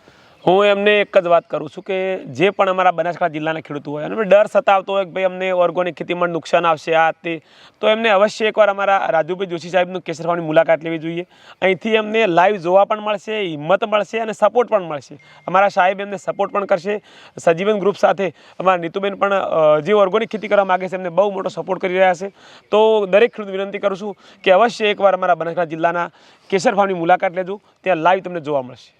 A: હું એમને એક જ વાત કરું છું કે જે પણ અમારા બનાસકાંઠા જિલ્લાના ખેડૂતો હોય અને ડર સતાવતો હોય કે ભાઈ અમને ઓર્ગેનિક ખેતીમાં નુકસાન આવશે આ તે, તો એમને અવશ્ય એકવાર અમારા રાજુભાઈ જોશી સાહેબનું કેસર ફાર્મની મુલાકાત લેવી જોઈએ. અહીંથી એમને લાઈવ જોવા પણ મળશે, હિંમત મળશે અને સપોર્ટ પણ મળશે. અમારા સાહેબ એમને સપોર્ટ પણ કરશે. સજીવન ગ્રુપ સાથે અમારા નીતુબેન પણ જે ઓર્ગેનિક ખેતી કરવા માગે છે એમને બહુ મોટો સપોર્ટ કરી રહ્યા છે. તો દરેક ખેડૂત વિનંતી કરું છું કે અવશ્ય એકવાર અમારા બનાસકાંઠા જિલ્લાના કેસર ફાર્મની મુલાકાત લેજો, ત્યાં લાઈવ તમને જોવા મળશે.